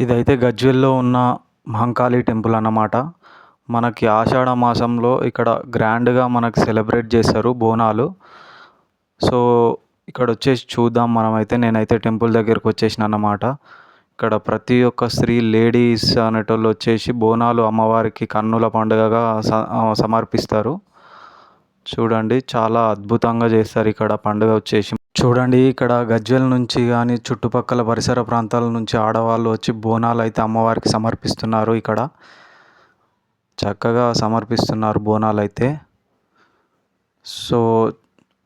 ఇదైతే గజ్వేల్‌లో ఉన్న మహంకాళి టెంపుల్ అన్నమాట. మనకి ఆషాఢ మాసంలో ఇక్కడ గ్రాండ్‌గా మనకు సెలబ్రేట్ చేస్తారు బోనాలు. సో, ఇక్కడొచ్చేసి చూద్దాం మనమైతే. నేనైతే టెంపుల్ దగ్గరికి వచ్చేసిన అన్నమాట. ఇక్కడ ప్రతి ఒక్క స్త్రీ, లేడీస్ అనేటోళ్ళు వచ్చేసి బోనాలు అమ్మవారికి కన్నుల పండుగగా సమర్పిస్తారు. చూడండి చాలా అద్భుతంగా చేస్తారు ఇక్కడ పండుగ వచ్చేసి. చూడండి ఇక్కడ గజ్వేల్ నుంచి కానీ చుట్టుపక్కల పరిసర ప్రాంతాల నుంచి ఆడవాళ్ళు వచ్చి బోనాలు అయితే అమ్మవారికి సమర్పిస్తున్నారు ఇక్కడ. చక్కగా సమర్పిస్తున్నారు బోనాలు అయితే. సో,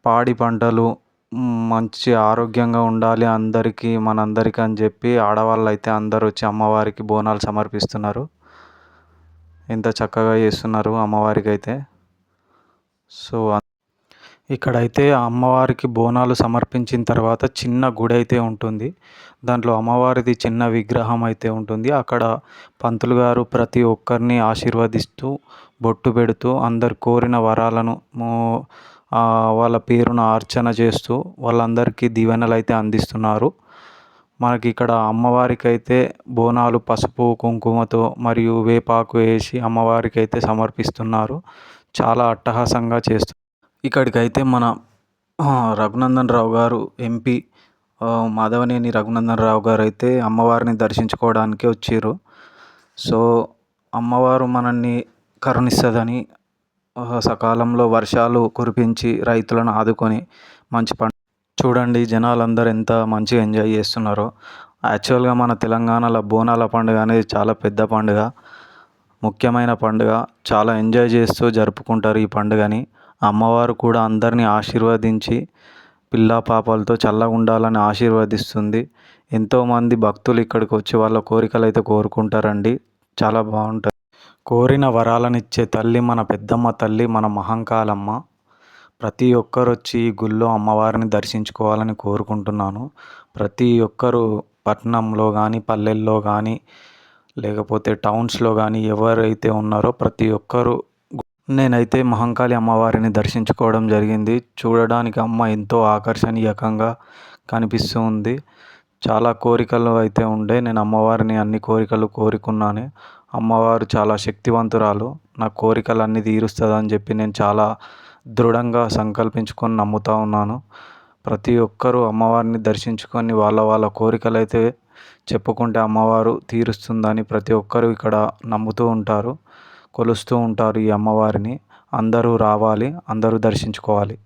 పాడి పంటలు మంచి ఆరోగ్యంగా ఉండాలి అందరికీ, మనందరికీ అని చెప్పి ఆడవాళ్ళు అయితే అందరూ వచ్చి అమ్మవారికి బోనాలు సమర్పిస్తున్నారు. ఎంత చక్కగా చేస్తున్నారు అమ్మవారికి అయితే. సో, ఇక్కడైతే అమ్మవారికి బోనాలు సమర్పించిన తర్వాత చిన్న గుడి అయితే ఉంటుంది. దాంట్లో అమ్మవారిది చిన్న విగ్రహం అయితే ఉంటుంది. అక్కడ పంతులు గారు ప్రతి ఒక్కరిని ఆశీర్వదిస్తూ, బొట్టు పెడుతూ, అందరు కోరిన వరాలను వాళ్ళ పేరున అర్చన చేస్తూ వాళ్ళందరికీ దీవెనలు అయితే అందిస్తున్నారు. మనకి ఇక్కడ అమ్మవారికి అయితే బోనాలు పసుపు కుంకుమతో మరియు వేపాకు వేసి అమ్మవారికి అయితే సమర్పిస్తున్నారు. చాలా అట్టహాసంగా చేస్తున్నారు. ఇక్కడికైతే మన రఘునందన్ రావు గారు ఎంపీ మాధవనేని రఘునందన్ రావు గారు అయితే అమ్మవారిని దర్శించుకోవడానికి వచ్చారు. సో, అమ్మవారు మనల్ని కరుణిస్తుందని సకాలంలో వర్షాలు కురిపించి రైతులను ఆదుకొని మంచి పంట. చూడండి జనాలందరూ ఎంత మంచిగా ఎంజాయ్ చేస్తున్నారో. యాక్చువల్గా మన తెలంగాణలో బోనాల పండుగ అనేది చాలా పెద్ద పండుగ, ముఖ్యమైన పండుగ. చాలా ఎంజాయ్ చేస్తూ జరుపుకుంటారు ఈ పండుగని. అమ్మవారు కూడా అందరినీ ఆశీర్వదించి పిల్ల పాపలతో చల్లగా ఉండాలని ఆశీర్వదిస్తుంది. ఎంతోమంది భక్తులు ఇక్కడికి వచ్చి వాళ్ళ కోరికలు అయితే కోరుకుంటారండి. చాలా బాగుంటుంది. కోరిన వరాలను ఇచ్చే తల్లి మన పెద్దమ్మ తల్లి, మన మహంకాళమ్మ. ప్రతి ఒక్కరు వచ్చి ఈ గుళ్ళో అమ్మవారిని దర్శించుకోవాలని కోరుకుంటున్నాను. ప్రతి ఒక్కరు పట్టణంలో కానీ, పల్లెల్లో కానీ, లేకపోతే టౌన్స్లో కానీ ఎవరైతే ఉన్నారో ప్రతి ఒక్కరు. నేనైతే మహంకాళి అమ్మవారిని దర్శించుకోవడం జరిగింది. చూడడానికి అమ్మ ఎంతో ఆకర్షణీయంగా కనిపిస్తూ ఉంది. చాలా కోరికలు అయితే ఉండే. నేను అమ్మవారిని అన్ని కోరికలు కోరుకున్నాను. అమ్మవారు చాలా శక్తివంతురాలు. నా కోరికలన్నీ తీరుస్తుందని చెప్పి నేను చాలా దృఢంగా సంకల్పించుకొని నమ్ముతూ ఉన్నాను. ప్రతి ఒక్కరూ అమ్మవారిని దర్శించుకొని వాళ్ళ వాళ్ళ కోరికలు అయితే చెప్పుకుంటే అమ్మవారు తీరుస్తుందని ప్రతి ఒక్కరూ ఇక్కడ నమ్ముతూ ఉంటారు, కొలుస్తూ ఉంటారు ఈ అమ్మవారిని. అందరూ రావాలి, అందరూ దర్శించుకోవాలి.